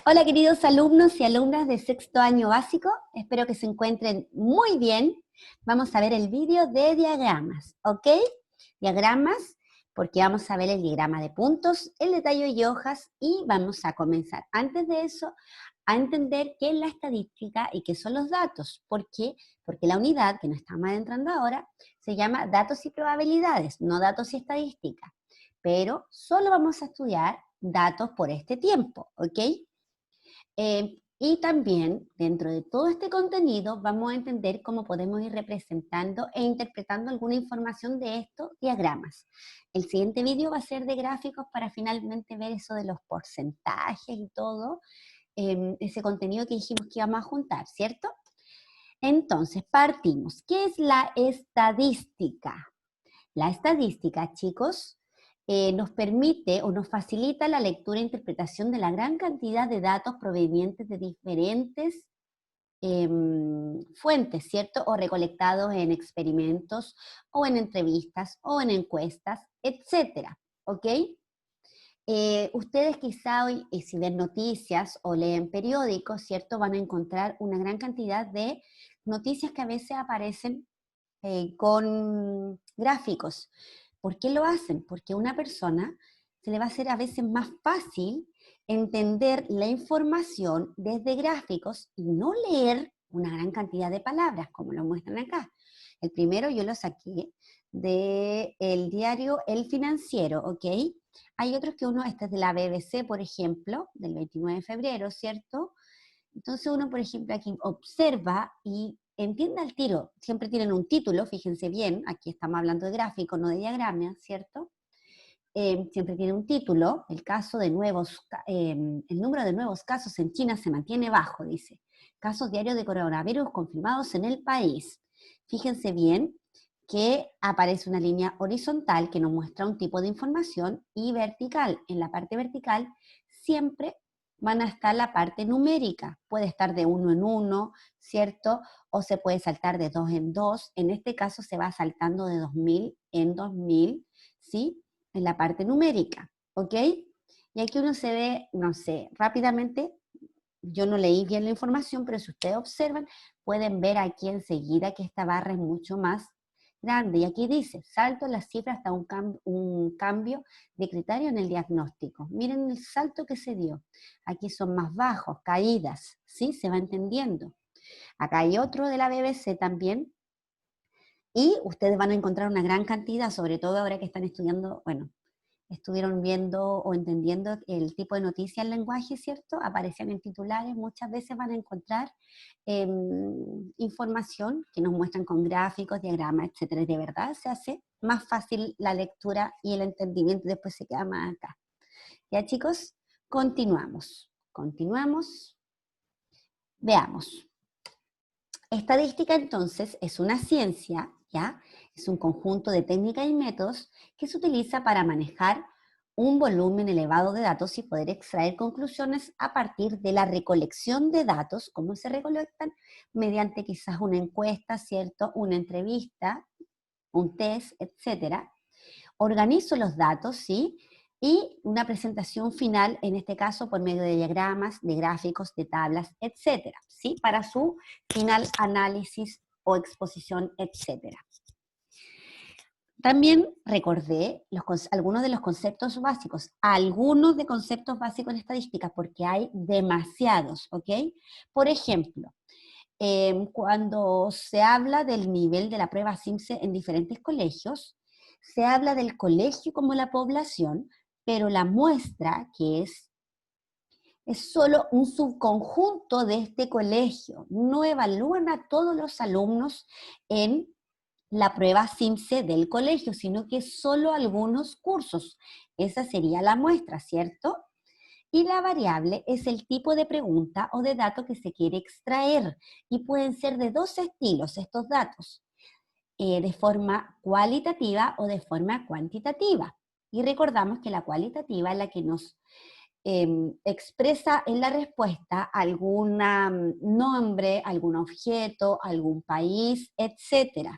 Hola queridos alumnos y alumnas de sexto año básico, espero que se encuentren muy bien. Vamos a ver el vídeo de diagramas, ¿ok? Diagramas, porque vamos a ver el diagrama de puntos, el detalle y hojas y vamos a comenzar. Antes de eso, a entender qué es la estadística y qué son los datos. ¿Por qué? Porque la unidad que nos estamos adentrando ahora se llama datos y probabilidades, no datos y estadística. Pero solo vamos a estudiar datos por este tiempo, ¿ok? Y también, dentro de todo este contenido, vamos a entender cómo podemos ir representando e interpretando alguna información de estos diagramas. El siguiente vídeo va a ser de gráficos para finalmente ver eso de los porcentajes y todo, ese contenido que dijimos que íbamos a juntar, ¿cierto? Entonces, partimos. ¿Qué es la estadística? La estadística, chicos, nos permite o nos facilita la lectura e interpretación de la gran cantidad de datos provenientes de diferentes fuentes, ¿cierto? O recolectados en experimentos, o en entrevistas, o en encuestas, etcétera, ¿ok? Ustedes quizá hoy, si ven noticias o leen periódicos, ¿cierto? Van a encontrar una gran cantidad de noticias que a veces aparecen con gráficos. ¿Por qué lo hacen? Porque a una persona se le va a hacer a veces más fácil entender la información desde gráficos y no leer una gran cantidad de palabras, como lo muestran acá. El primero yo lo saqué del diario El Financiero, ¿ok? Hay otros que este es de la BBC, por ejemplo, del 29 de febrero, ¿cierto? Entonces uno, por ejemplo, aquí observa y entiende al tiro. Siempre tienen un título, fíjense bien, aquí estamos hablando de gráfico, no de diagrama, ¿cierto? Siempre tiene un título, el número de nuevos casos en China se mantiene bajo, dice. Casos diarios de coronavirus confirmados en el país. Fíjense bien que aparece una línea horizontal que nos muestra un tipo de información y vertical. En la parte vertical siempre van a estar la parte numérica. Puede estar de 1 en 1, ¿cierto? O se puede saltar de 2 en 2. En este caso se va saltando de 2000 en 2000, ¿sí? En la parte numérica, ¿ok? Y aquí uno se ve, no sé, rápidamente, yo no leí bien la información, pero si ustedes observan, pueden ver aquí enseguida que esta barra es mucho más grande. Y aquí dice, salto en las cifras hasta un cambio de criterio en el diagnóstico. Miren el salto que se dio. Aquí son más bajos, caídas, ¿sí? Se va entendiendo. Acá hay otro de la BBC también, y ustedes van a encontrar una gran cantidad, sobre todo ahora que están estudiando, bueno, estuvieron viendo o entendiendo el tipo de noticia, el lenguaje, ¿cierto? Aparecían en titulares, muchas veces van a encontrar información que nos muestran con gráficos, diagramas, etcétera. Y de verdad se hace más fácil la lectura y el entendimiento, después se queda más acá. Ya chicos, continuamos. Continuamos. Veamos. Estadística entonces es una ciencia, ¿ya? Es un conjunto de técnicas y métodos que se utiliza para manejar un volumen elevado de datos y poder extraer conclusiones a partir de la recolección de datos. ¿Cómo se recolectan? Mediante quizás una encuesta, ¿cierto? Una entrevista, un test, etcétera. Organizo los datos, ¿sí? Y una presentación final, en este caso por medio de diagramas, de gráficos, de tablas, etcétera, ¿sí? Para su final análisis o exposición, etcétera. También recordé algunos de los conceptos básicos, algunos de conceptos básicos en estadística, porque hay demasiados, ¿ok? Por ejemplo, cuando se habla del nivel de la prueba CIMSE en diferentes colegios, se habla del colegio como la población, pero la muestra, que es solo un subconjunto de este colegio. No evalúan a todos los alumnos en la prueba CIMSE del colegio, sino que solo algunos cursos. Esa sería la muestra, ¿cierto? Y la variable es el tipo de pregunta o de dato que se quiere extraer. Y pueden ser de dos estilos estos datos, de forma cualitativa o de forma cuantitativa. Y recordamos que la cualitativa es la que nos expresa en la respuesta algún nombre, algún objeto, algún país, etc.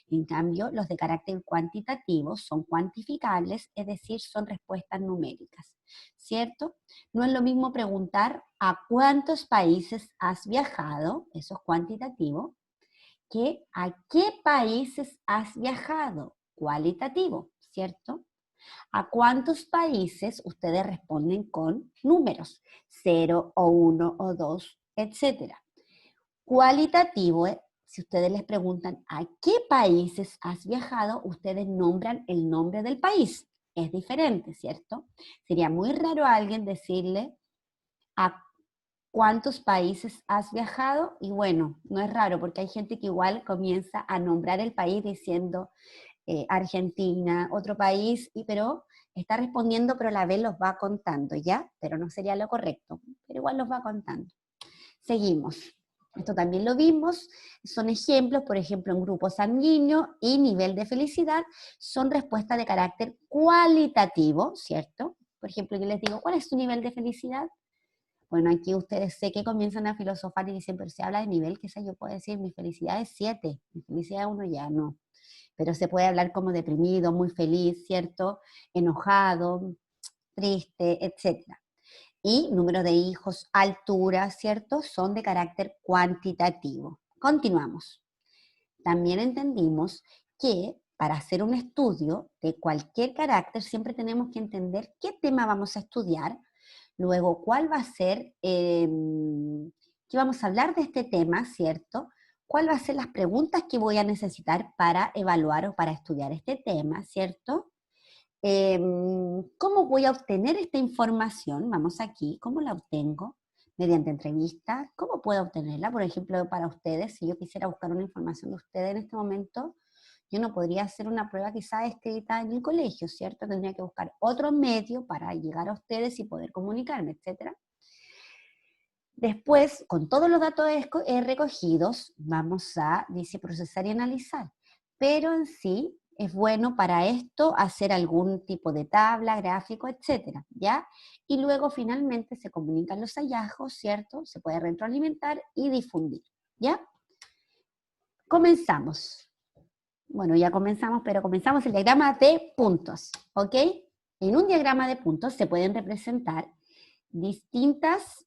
En cambio, los de carácter cuantitativo son cuantificables, es decir, son respuestas numéricas, ¿cierto? No es lo mismo preguntar a cuántos países has viajado, eso es cuantitativo, que a qué países has viajado, cualitativo, ¿cierto? ¿A cuántos países ustedes responden con números? 0 o 1 o 2, etcétera? Cualitativo, si ustedes les preguntan a qué países has viajado, ustedes nombran el nombre del país. Es diferente, ¿cierto? Sería muy raro a alguien decirle a cuántos países has viajado, y bueno, no es raro porque hay gente que igual comienza a nombrar el país diciendo Argentina, otro país, pero está respondiendo, pero a la vez los va contando, ¿ya? Pero no sería lo correcto, pero igual los va contando. Seguimos. Esto también lo vimos, son ejemplos, por ejemplo, en grupo sanguíneo y nivel de felicidad, son respuestas de carácter cualitativo, ¿cierto? Por ejemplo, yo les digo, ¿cuál es tu nivel de felicidad? Bueno, aquí ustedes sé que comienzan a filosofar y dicen, pero si habla de nivel, qué sé yo, puedo decir, mi felicidad es 7, mi felicidad es 1 ya, no. Pero se puede hablar como deprimido, muy feliz, ¿cierto? Enojado, triste, etc. Y número de hijos, altura, ¿cierto? Son de carácter cuantitativo. Continuamos. También entendimos que para hacer un estudio de cualquier carácter siempre tenemos que entender qué tema vamos a estudiar, luego cuál va a ser, qué vamos a hablar de este tema, ¿cierto? ¿Cuál va a ser las preguntas que voy a necesitar para evaluar o para estudiar este tema, ¿cierto? ¿Cómo voy a obtener esta información? Vamos aquí, ¿cómo la obtengo? Mediante entrevistas. ¿Cómo puedo obtenerla? Por ejemplo, para ustedes, si yo quisiera buscar una información de ustedes en este momento, yo no podría hacer una prueba quizá escrita en el colegio, ¿cierto? Tendría que buscar otro medio para llegar a ustedes y poder comunicarme, etc. Después, con todos los datos recogidos, vamos a, dice, procesar y analizar. Pero en sí es bueno para esto hacer algún tipo de tabla, gráfico, etcétera, ¿ya? Y luego finalmente se comunican los hallazgos, ¿cierto? Se puede retroalimentar y difundir, ¿ya? Comenzamos. Bueno, ya comenzamos, pero comenzamos el diagrama de puntos, ¿ok? En un diagrama de puntos se pueden representar distintas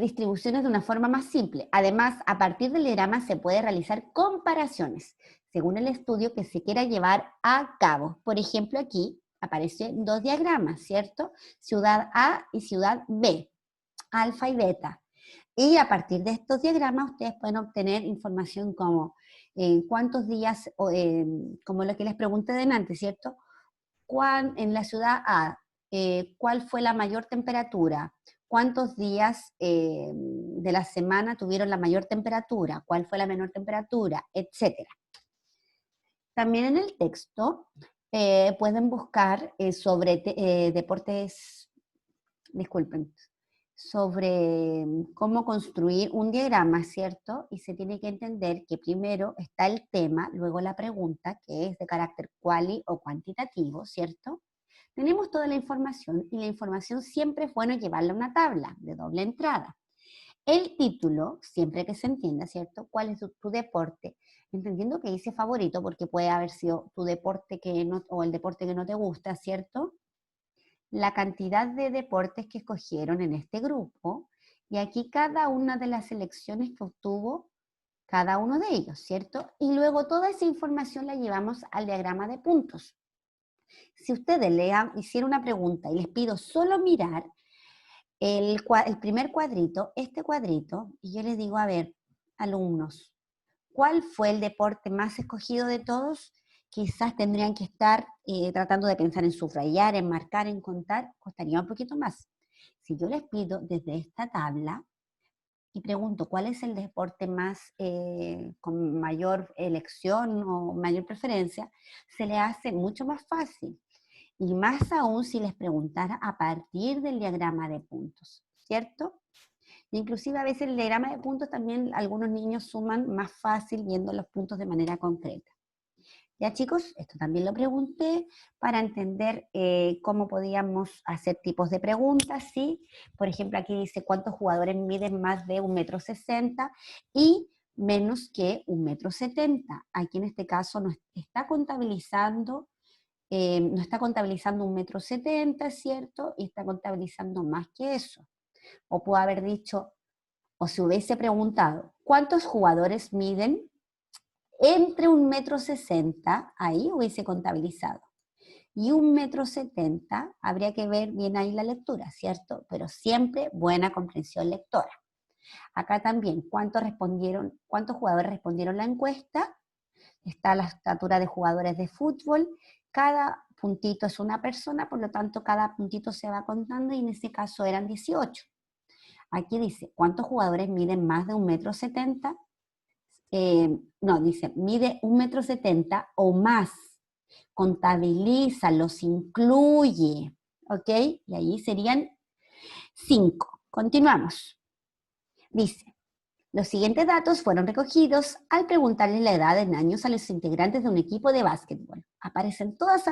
distribuciones de una forma más simple. Además, a partir del diagrama se puede realizar comparaciones según el estudio que se quiera llevar a cabo. Por ejemplo, aquí aparecen dos diagramas, ¿cierto? Ciudad A y ciudad B, alfa y beta. Y a partir de estos diagramas ustedes pueden obtener información como cuántos días, como lo que les pregunté delante, ¿cierto? En la ciudad A, ¿cuál fue la mayor temperatura? ¿Cuántos días de la semana tuvieron la mayor temperatura? ¿Cuál fue la menor temperatura? Etcétera. También en el texto pueden buscar sobre deportes, disculpen, sobre cómo construir un diagrama, ¿cierto? Y se tiene que entender que primero está el tema, luego la pregunta, que es de carácter cuali o cuantitativo, ¿cierto? Tenemos toda la información y la información siempre es bueno llevarla a una tabla de doble entrada. El título, siempre que se entienda, ¿cierto? ¿Cuál es tu deporte? Entendiendo que dice favorito porque puede haber sido tu deporte que no, o el deporte que no te gusta, ¿cierto? La cantidad de deportes que escogieron en este grupo y aquí cada una de las selecciones que obtuvo cada uno de ellos, ¿cierto? Y luego toda esa información la llevamos al diagrama de puntos. Si ustedes hicieron una pregunta y les pido solo mirar el primer cuadrito, este cuadrito, y yo les digo, a ver, alumnos, ¿cuál fue el deporte más escogido de todos? Quizás tendrían que estar tratando de pensar en subrayar, en marcar, en contar, costaría un poquito más. Si yo les pido desde esta tabla y pregunto cuál es el deporte más con mayor elección o mayor preferencia, se le hace mucho más fácil. Y más aún si les preguntara a partir del diagrama de puntos, ¿cierto? Inclusive a veces el diagrama de puntos también algunos niños suman más fácil viendo los puntos de manera concreta. Ya chicos, esto también lo pregunté para entender cómo podíamos hacer tipos de preguntas, ¿sí? Por ejemplo, aquí dice cuántos jugadores miden más de 1,60 m y menos que 1,70 m. Aquí en este caso no está contabilizando, no está contabilizando 1,70 m, ¿es cierto? Y está contabilizando más que eso. O pudo haber dicho, o se hubiese preguntado, ¿cuántos jugadores miden entre 1,60 m? Ahí hubiese contabilizado. Y 1,70 m, habría que ver bien ahí la lectura, ¿cierto? Pero siempre buena comprensión lectora. Acá también, ¿cuántos jugadores respondieron la encuesta? Está la estatura de jugadores de fútbol. Cada puntito es una persona, por lo tanto, cada puntito se va contando y en este caso eran 18. Aquí dice, ¿cuántos jugadores miden más de 1,70 m? No, dice, mide 1,70 m o más. Contabiliza, los incluye, ¿ok? Y ahí serían 5. Continuamos. Dice, los siguientes datos fueron recogidos al preguntarle la edad en años a los integrantes de un equipo de básquetbol. Aparecen todas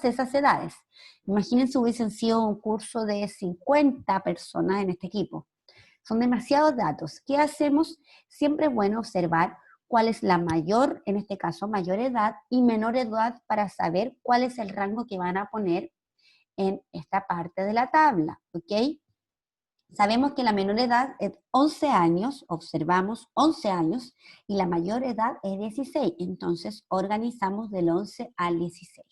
esas edades. Imagínense hubiesen sido un curso de 50 personas en este equipo. Son demasiados datos. ¿Qué hacemos? Siempre es bueno observar cuál es la mayor, en este caso mayor edad y menor edad para saber cuál es el rango que van a poner en esta parte de la tabla, ¿ok? Sabemos que la menor edad es 11 años, observamos 11 años, y la mayor edad es 16, entonces organizamos del 11 al 16.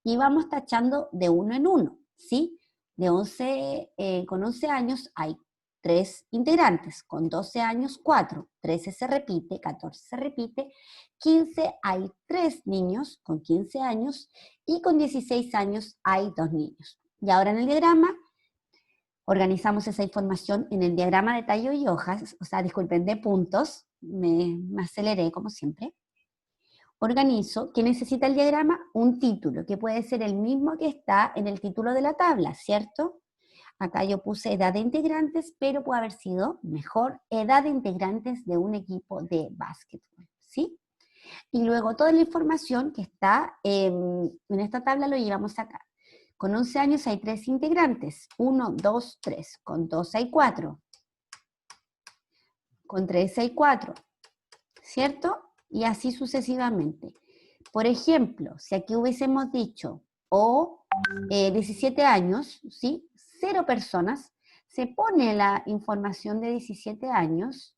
Y vamos tachando de uno en uno, ¿sí? Con 11 años hay 3 integrantes, con 12 años 4, 13 se repite, 14 se repite, 15 hay 3 niños con 15 años y con 16 años hay 2 niños. Y ahora en el diagrama organizamos esa información en el diagrama de tallo y hojas, o sea, disculpen, de puntos, me aceleré como siempre. Organizo, ¿qué necesita el diagrama? Un título, que puede ser el mismo que está en el título de la tabla, ¿cierto? Acá yo puse edad de integrantes, pero puede haber sido mejor edad de integrantes de un equipo de básquetbol, ¿sí? Y luego toda la información que está en esta tabla lo llevamos acá. Con 11 años hay 3 integrantes, 1, 2, 3. Con 12 hay 4. Con 13 hay 4, ¿cierto? Y así sucesivamente. Por ejemplo, si aquí hubiésemos dicho, 17 años, ¿sí? 0 personas, se pone la información de 17 años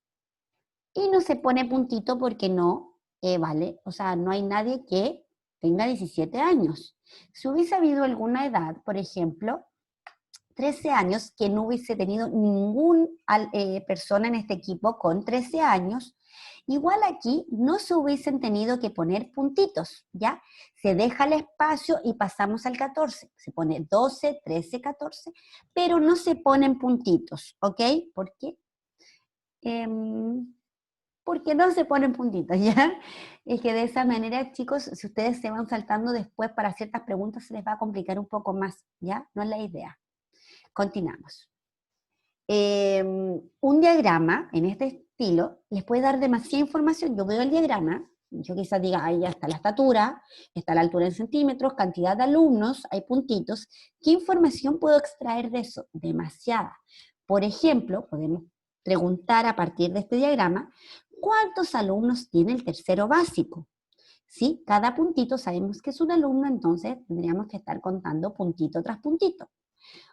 y no se pone puntito porque no vale, o sea, no hay nadie que tenga 17 años. Si hubiese habido alguna edad, por ejemplo, 13 años, que no hubiese tenido ninguna persona en este equipo con 13 años, igual aquí no se hubiesen tenido que poner puntitos, ¿ya? Se deja el espacio y pasamos al 14. Se pone 12, 13, 14, pero no se ponen puntitos, ¿ok? ¿Por qué? Porque no se ponen puntitos, ¿ya? Es que de esa manera, chicos, si ustedes se van saltando después para ciertas preguntas, se les va a complicar un poco más, ¿ya? No es la idea. Continuamos. Un diagrama en este estilo les puede dar demasiada información. Yo veo el diagrama, yo quizás diga, ahí ya está la estatura, está la altura en centímetros, cantidad de alumnos, hay puntitos. ¿Qué información puedo extraer de eso? Demasiada. Por ejemplo, podemos preguntar a partir de este diagrama, ¿cuántos alumnos tiene el tercero básico? ¿Sí? Cada puntito sabemos que es un alumno, entonces tendríamos que estar contando puntito tras puntito.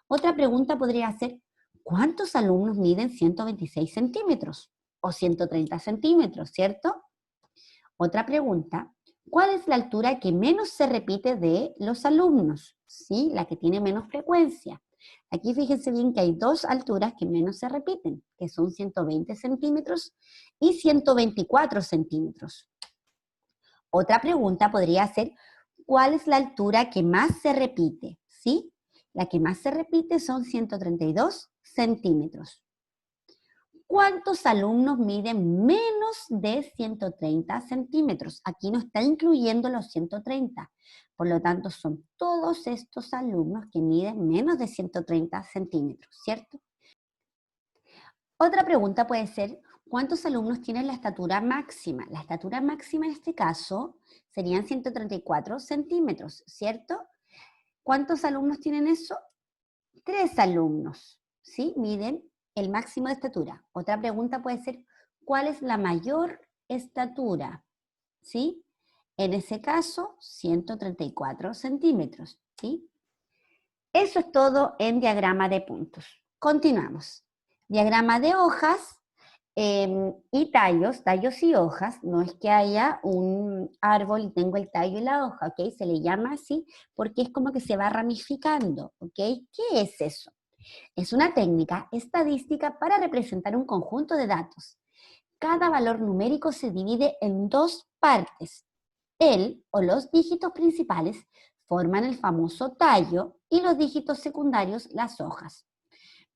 Otra pregunta podría ser, ¿cuántos alumnos miden 126 centímetros? O 130 centímetros, ¿cierto? Otra pregunta, ¿cuál es la altura que menos se repite de los alumnos? ¿Sí? La que tiene menos frecuencia. Aquí fíjense bien que hay 2 alturas que menos se repiten, que son 120 centímetros y 124 centímetros. Otra pregunta podría ser, ¿cuál es la altura que más se repite? ¿Sí? La que más se repite son 132 centímetros. ¿Cuántos alumnos miden menos de 130 centímetros? Aquí no está incluyendo los 130. Por lo tanto, son todos estos alumnos que miden menos de 130 centímetros, ¿cierto? Otra pregunta puede ser, ¿Cuántos alumnos tienen la estatura máxima? La estatura máxima en este caso serían 134 centímetros, ¿cierto? ¿Cuántos alumnos tienen eso? 3 alumnos, ¿sí? Miden el máximo de estatura. Otra pregunta puede ser, ¿cuál es la mayor estatura? ¿Sí? En ese caso, 134 centímetros, ¿sí? Eso es todo en diagrama de puntos. Continuamos. Diagrama de hojas y tallos y hojas. No es que haya un árbol y tengo el tallo y la hoja, ¿ok? Se le llama así porque es como que se va ramificando, ¿ok? ¿Qué es eso? Es una técnica estadística para representar un conjunto de datos. Cada valor numérico se divide en 2 partes. El o los dígitos principales forman el famoso tallo y los dígitos secundarios las hojas.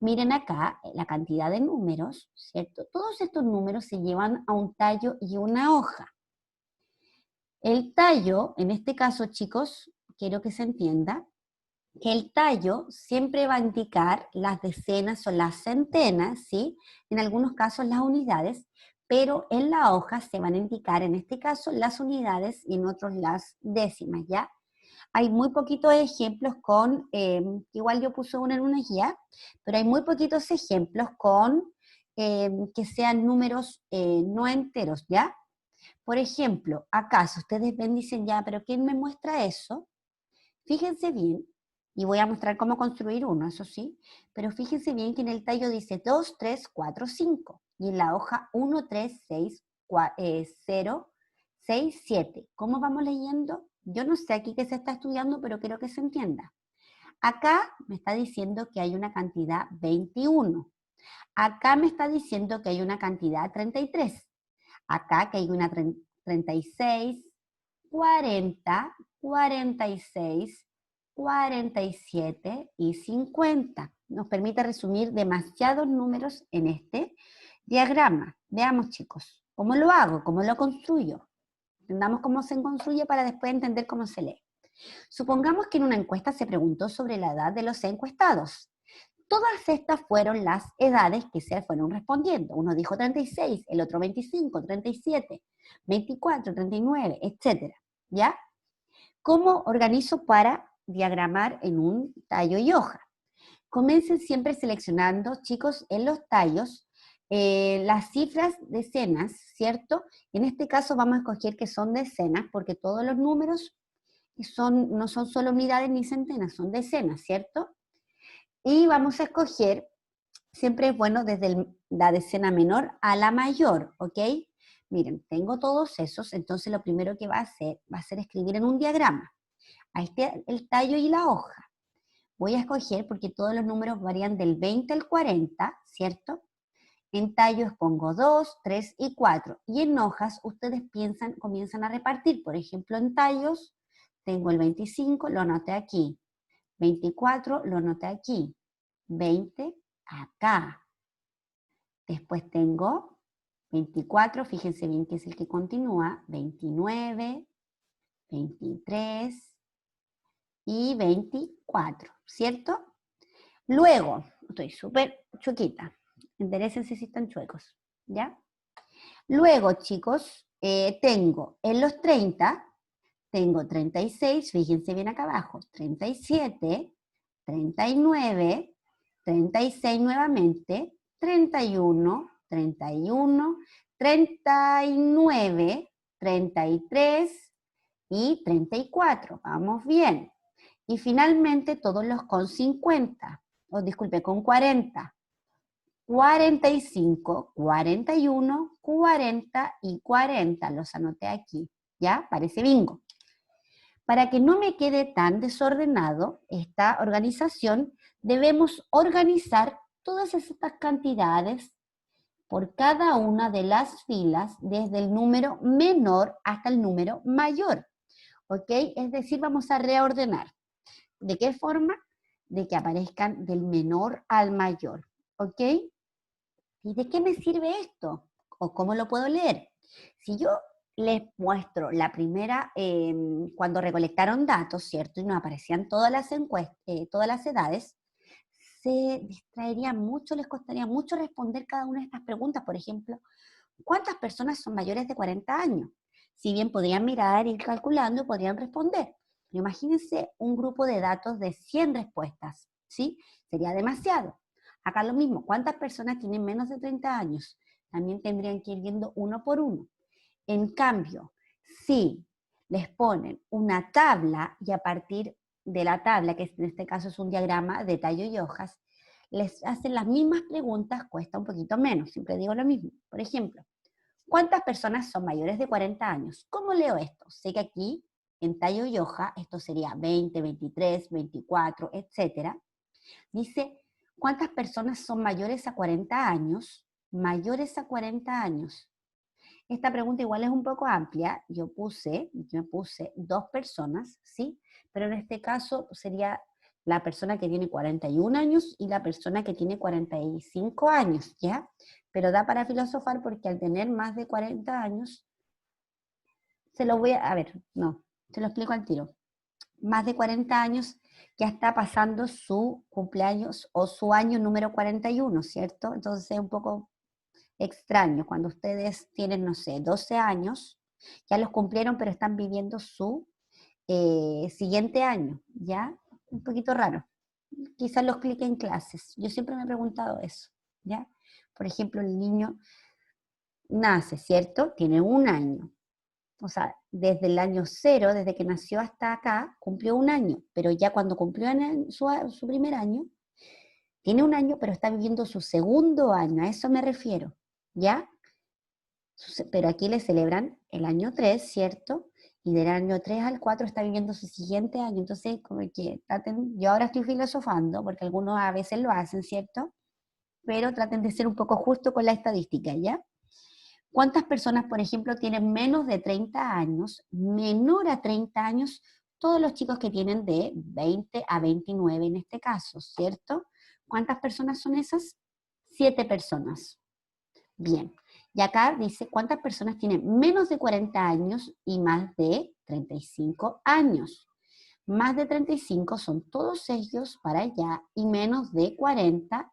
Miren acá la cantidad de números, ¿cierto? Todos estos números se llevan a un tallo y una hoja. El tallo, en este caso, chicos, quiero que se entienda, que el tallo siempre va a indicar las decenas o las centenas, ¿sí? En algunos casos las unidades, pero en la hoja se van a indicar, en este caso, las unidades y en otros las décimas, ¿ya? Hay muy poquitos ejemplos con, igual yo puse uno en una guía, pero hay muy poquitos ejemplos con que sean números no enteros, ¿ya? Por ejemplo, acaso ustedes ven, dicen, ya, pero ¿quién me muestra eso? Fíjense bien, y voy a mostrar cómo construir uno, eso sí, pero fíjense bien que en el tallo dice 2, 3, 4, 5, y en la hoja 1, 3, 6, 0, 6, 7. ¿Cómo vamos leyendo? Yo no sé aquí qué se está estudiando, pero quiero que se entienda. Acá me está diciendo que hay una cantidad 21. Acá me está diciendo que hay una cantidad 33. Acá que hay una 36, 40, 46, 47 y 50. Nos permite resumir demasiados números en este diagrama. Veamos, chicos, ¿cómo lo hago? ¿Cómo lo construyo? Entendamos cómo se construye para después entender cómo se lee. Supongamos que en una encuesta se preguntó sobre la edad de los encuestados. Todas estas fueron las edades que se fueron respondiendo. Uno dijo 36, el otro 25, 37, 24, 39, etc. ¿Ya? ¿Cómo organizo para diagramar en un tallo y hoja? Comiencen siempre seleccionando, chicos, en los tallos, las cifras decenas, ¿cierto? En este caso vamos a escoger que son decenas, porque todos los números no son solo unidades ni centenas, son decenas, ¿cierto? Y vamos a escoger, siempre es bueno desde la decena menor a la mayor, ¿ok? Miren, tengo todos esos, entonces lo primero que va a ser escribir en un diagrama. Ahí está el tallo y la hoja. Voy a escoger, porque todos los números varían del 20 al 40, ¿cierto? En tallos pongo 2, 3 y 4. Y en hojas ustedes comienzan a repartir. Por ejemplo, en tallos tengo el 25, lo anoté aquí. 24, lo anoté aquí. 20, acá. Después tengo 24, fíjense bien que es el que continúa. 29, 23 y 24, ¿cierto? Luego, estoy súper chuequita. Enderécense si están chuecos, ¿ya? Luego, chicos, tengo en los 30, tengo 36, fíjense bien acá abajo, 37, 39, 36 nuevamente, 31, 31, 39, 33 y 34. Vamos bien. Y finalmente todos los con 50, o disculpe, con 40. 45, 41, 40 y 40. Los anoté aquí, ¿ya? Parece bingo. Para que no me quede tan desordenado esta organización, debemos organizar todas estas cantidades por cada una de las filas, desde el número menor hasta el número mayor, ¿ok? Es decir, vamos a reordenar. ¿De qué forma? De que aparezcan del menor al mayor, ¿ok? ¿Y de qué me sirve esto? ¿O cómo lo puedo leer? Si yo les muestro la primera, cuando recolectaron datos, ¿cierto? Y nos aparecían todas las encuestas, todas las edades, se distraerían mucho, les costaría mucho responder cada una de estas preguntas. Por ejemplo, ¿cuántas personas son mayores de 40 años? Si bien podrían mirar, ir calculando, podrían responder. Pero imagínense un grupo de datos de 100 respuestas, ¿sí? Sería demasiado. Acá lo mismo, ¿cuántas personas tienen menos de 30 años? También tendrían que ir viendo uno por uno. En cambio, si les ponen una tabla y a partir de la tabla, que en este caso es un diagrama de tallo y hojas, les hacen las mismas preguntas, cuesta un poquito menos, siempre digo lo mismo. Por ejemplo, ¿cuántas personas son mayores de 40 años? ¿Cómo leo esto? Sé que aquí, en tallo y hoja, esto sería 20, 23, 24, etcétera. Dice, ¿cuántas personas son mayores a 40 años? Mayores a 40 años. Esta pregunta igual es un poco amplia. Yo me puse 2 personas, ¿sí? Pero en este caso sería la persona que tiene 41 años y la persona que tiene 45 años, ¿ya? Pero da para filosofar porque al tener más de 40 años, se lo explico al tiro. Más de 40 años ya está pasando su cumpleaños o su año número 41, ¿cierto? Entonces es un poco extraño cuando ustedes tienen, no sé, 12 años, ya los cumplieron, pero están viviendo su siguiente año, ¿ya? Un poquito raro. Quizás lo explique en clases. Yo siempre me he preguntado eso, ¿ya? Por ejemplo, el niño nace, ¿cierto? Tiene un año. O sea, desde el año 0, desde que nació hasta acá, cumplió un año. Pero ya cuando cumplió su primer año, tiene un año, pero está viviendo su segundo año. A eso me refiero, ¿ya? Pero aquí le celebran el año 3, ¿cierto? Y del año 3 al 4 está viviendo su siguiente año. Entonces, como que yo ahora estoy filosofando, porque algunos a veces lo hacen, ¿cierto? Pero traten de ser un poco justo con la estadística, ¿ya? ¿Cuántas personas, por ejemplo, tienen menos de 30 años, menor a 30 años? Todos los chicos que tienen de 20 a 29 en este caso, ¿cierto? ¿Cuántas personas son esas? 7 personas. Bien. Y acá dice cuántas personas tienen menos de 40 años y más de 35 años. Más de 35 son todos ellos para allá y menos de 40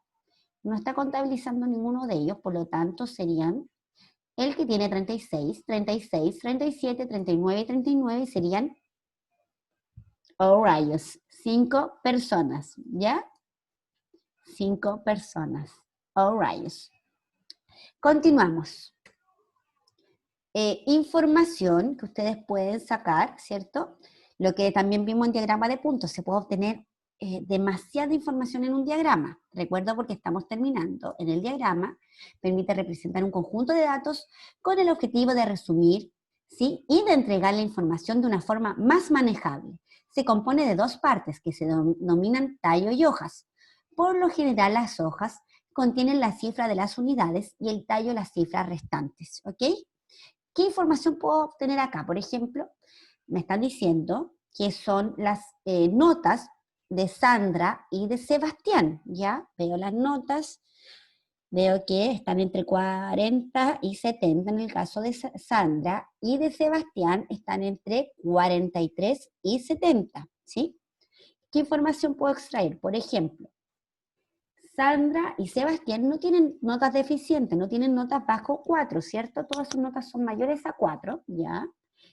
no está contabilizando ninguno de ellos, por lo tanto serían el que tiene 36, 36, 37, 39 y 39 serían rayos, 5 personas, ¿ya? 5 personas, rayos. Continuamos. Información que ustedes pueden sacar, ¿cierto? Lo que también vimos en diagrama de puntos, se puede obtener demasiada información en un diagrama. Recuerdo porque estamos terminando. En el diagrama permite representar un conjunto de datos con el objetivo de resumir, ¿sí? Y de entregar la información de una forma más manejable. Se compone de 2 partes que se denominan tallo y hojas. Por lo general las hojas contienen la cifra de las unidades y el tallo las cifras restantes, ¿ok? ¿Qué información puedo obtener acá? Por ejemplo, me están diciendo que son las notas de Sandra y de Sebastián, ¿ya? Veo las notas, veo que están entre 40 y 70 en el caso de Sandra, y de Sebastián están entre 43 y 70, ¿sí? ¿Qué información puedo extraer? Por ejemplo, Sandra y Sebastián no tienen notas deficientes, no tienen notas bajo 4, ¿cierto? Todas sus notas son mayores a 4, ¿ya?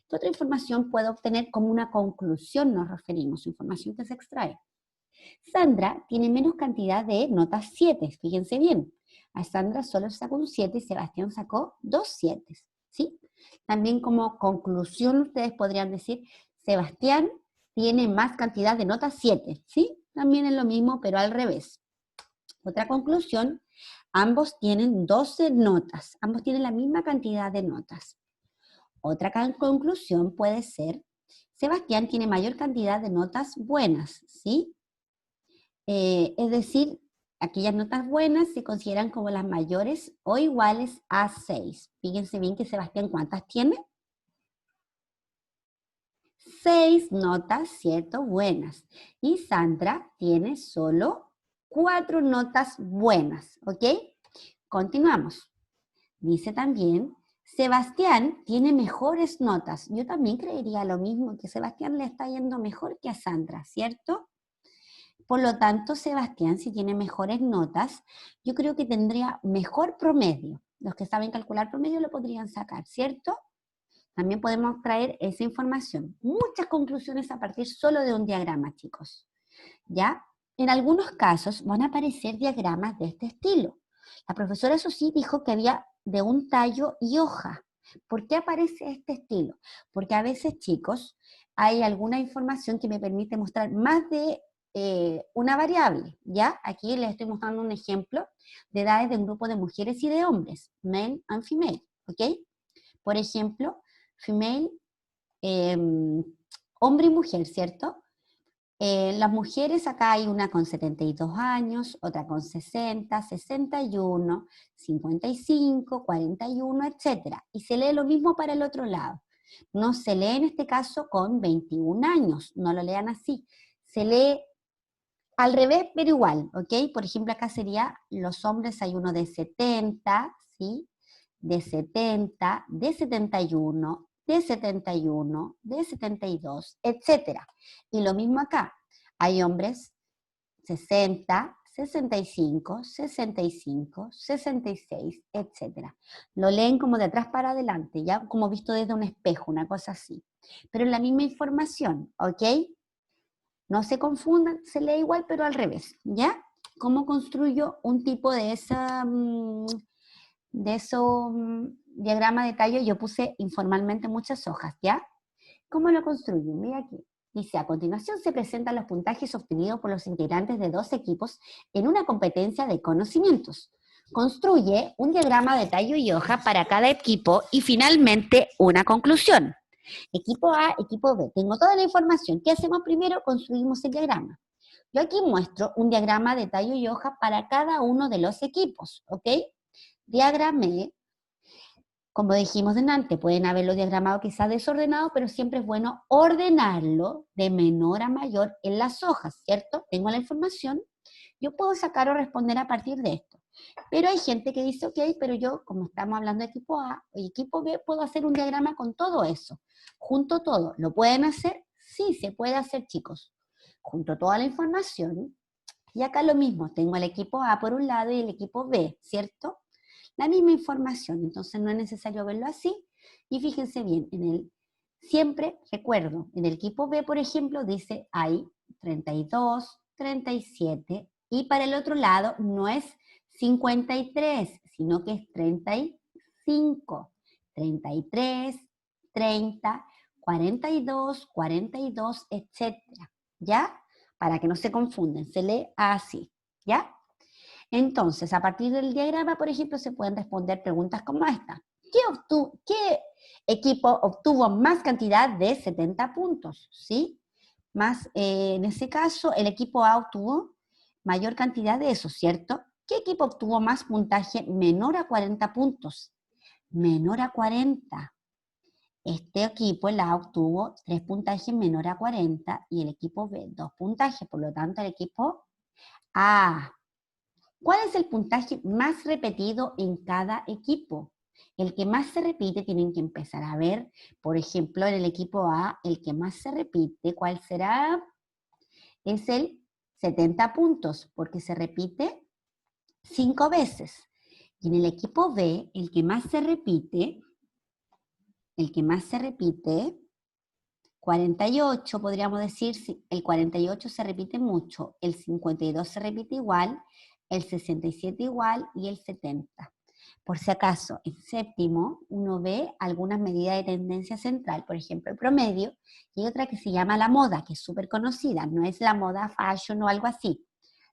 ¿Qué otra información puedo obtener como una conclusión? Nos referimos, información que se extrae. Sandra tiene menos cantidad de notas 7, fíjense bien. A Sandra solo sacó un 7 y Sebastián sacó 2 7, ¿sí? También como conclusión ustedes podrían decir, Sebastián tiene más cantidad de notas 7, ¿sí? También es lo mismo, pero al revés. Otra conclusión, ambos tienen 12 notas, ambos tienen la misma cantidad de notas. Otra conclusión puede ser, Sebastián tiene mayor cantidad de notas buenas, ¿sí? Es decir, aquellas notas buenas se consideran como las mayores o iguales a 6. Fíjense bien que Sebastián, ¿cuántas tiene? 6 notas, ¿cierto? Buenas. Y Sandra tiene solo 4 notas buenas, ¿ok? Continuamos. Dice también, Sebastián tiene mejores notas. Yo también creería lo mismo, que Sebastián le está yendo mejor que a Sandra, ¿cierto? Por lo tanto, Sebastián, si tiene mejores notas, yo creo que tendría mejor promedio. Los que saben calcular promedio lo podrían sacar, ¿cierto? También podemos traer esa información. Muchas conclusiones a partir solo de un diagrama, chicos. ¿Ya? En algunos casos van a aparecer diagramas de este estilo. La profesora Susi dijo que había de un tallo y hoja. ¿Por qué aparece este estilo? Porque a veces, chicos, hay alguna información que me permite mostrar más de una variable, ¿ya? Aquí les estoy mostrando un ejemplo de edades de un grupo de mujeres y de hombres, male and female, ¿ok? Por ejemplo, female, hombre y mujer, ¿cierto? Las mujeres, acá hay una con 72 años, otra con 60, 61, 55, 41, etc. Y se lee lo mismo para el otro lado. No se lee en este caso con 21 años, no lo lean así. Se lee al revés, pero igual, ¿ok? Por ejemplo, acá sería, los hombres hay uno de 70, ¿sí? De 70, de 71, de 71, de 72, etc. Y lo mismo acá, hay hombres 60, 65, 65, 66, etc. Lo leen como de atrás para adelante, ya como visto desde un espejo, una cosa así. Pero en la misma información, ¿ok? No se confundan, se lee igual, pero al revés, ¿ya? ¿Cómo construyo un tipo de esa, diagrama de tallo? Yo puse informalmente muchas hojas, ¿ya? ¿Cómo lo construyo? Mira aquí. Dice, a continuación se presentan los puntajes obtenidos por los integrantes de dos equipos en una competencia de conocimientos. Construye un diagrama de tallo y hoja para cada equipo y finalmente una conclusión. Equipo A, equipo B. Tengo toda la información. ¿Qué hacemos primero? Construimos el diagrama. Yo aquí muestro un diagrama de tallo y hoja para cada uno de los equipos, ¿ok? Diagramé, como dijimos delante, pueden haberlo diagramado quizás desordenado, pero siempre es bueno ordenarlo de menor a mayor en las hojas, ¿cierto? Tengo la información, yo puedo sacar o responder a partir de esto. Pero hay gente que dice, ok, pero yo, como estamos hablando de equipo A y equipo B, puedo hacer un diagrama con todo eso. Junto todo. ¿Lo pueden hacer? Sí, se puede hacer, chicos. Junto toda la información. Y acá lo mismo, tengo el equipo A por un lado y el equipo B, ¿cierto? La misma información, entonces no es necesario verlo así. Y fíjense bien, siempre recuerdo, en el equipo B, por ejemplo, dice hay 32, 37, y para el otro lado no es 53, sino que es 35, 33, 30, 42, 42, etcétera, ¿ya? Para que no se confunden, se lee así, ¿ya? Entonces, a partir del diagrama, por ejemplo, se pueden responder preguntas como esta. ¿Qué equipo obtuvo más cantidad de 70 puntos? ¿Sí? En ese caso, el equipo A obtuvo mayor cantidad de eso, ¿cierto? ¿Qué equipo obtuvo más puntaje menor a 40 puntos? Menor a 40. Este equipo, el A, obtuvo 3 puntajes menor a 40 y el equipo B 2 puntajes. Por lo tanto, el equipo A. ¿Cuál es el puntaje más repetido en cada equipo? El que más se repite tienen que empezar a ver, por ejemplo, en el equipo A, el que más se repite, ¿cuál será? Es el 70 puntos, porque se repite 5 veces. Y en el equipo B, el que más se repite, 48, podríamos decir, el 48 se repite mucho, el 52 se repite igual, el 67 igual y el 70. Por si acaso, en séptimo, uno ve algunas medidas de tendencia central, por ejemplo, el promedio, y otra que se llama la moda, que es súper conocida, no es la moda fashion o algo así.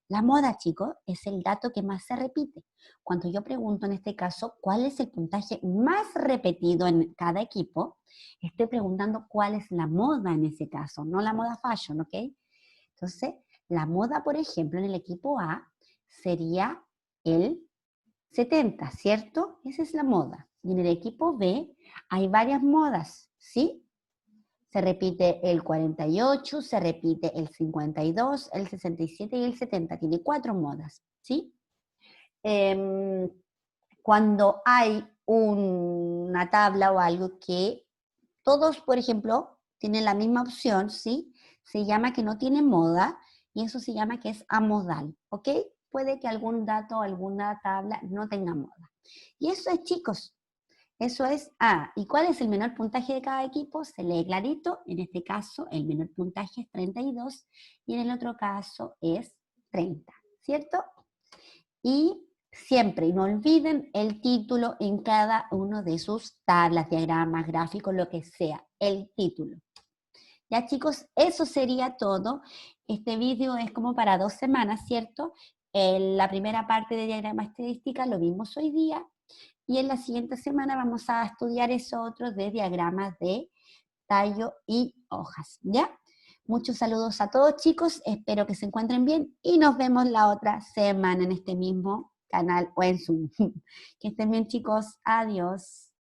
La moda, chicos, es el dato que más se repite. Cuando yo pregunto en este caso cuál es el puntaje más repetido en cada equipo, estoy preguntando cuál es la moda en ese caso, no la moda fashion, ¿ok? Entonces, la moda, por ejemplo, en el equipo A sería el 70, ¿cierto? Esa es la moda. Y en el equipo B hay varias modas, ¿sí? Se repite el 48, se repite el 52, el 67 y el 70. Tiene 4 modas, ¿sí? Cuando hay una tabla o algo que todos, por ejemplo, tienen la misma opción, ¿sí? Se llama que no tiene moda y eso se llama que es amodal, ¿ok? Puede que algún dato, alguna tabla no tenga moda. Y eso es, chicos, eso es, ¿y cuál es el menor puntaje de cada equipo? Se lee clarito, en este caso el menor puntaje es 32 y en el otro caso es 30, ¿cierto? Y siempre, y no olviden el título en cada uno de sus tablas, diagramas, gráficos, lo que sea, el título. Ya chicos, eso sería todo. Este vídeo es como para 2 semanas, ¿cierto? La primera parte de diagrama estadística lo vimos hoy día y en la siguiente semana vamos a estudiar esos otros de diagramas de tallo y hojas, ¿ya? Muchos saludos a todos chicos, espero que se encuentren bien y nos vemos la otra semana en este mismo canal o en Zoom. Que estén bien chicos, adiós.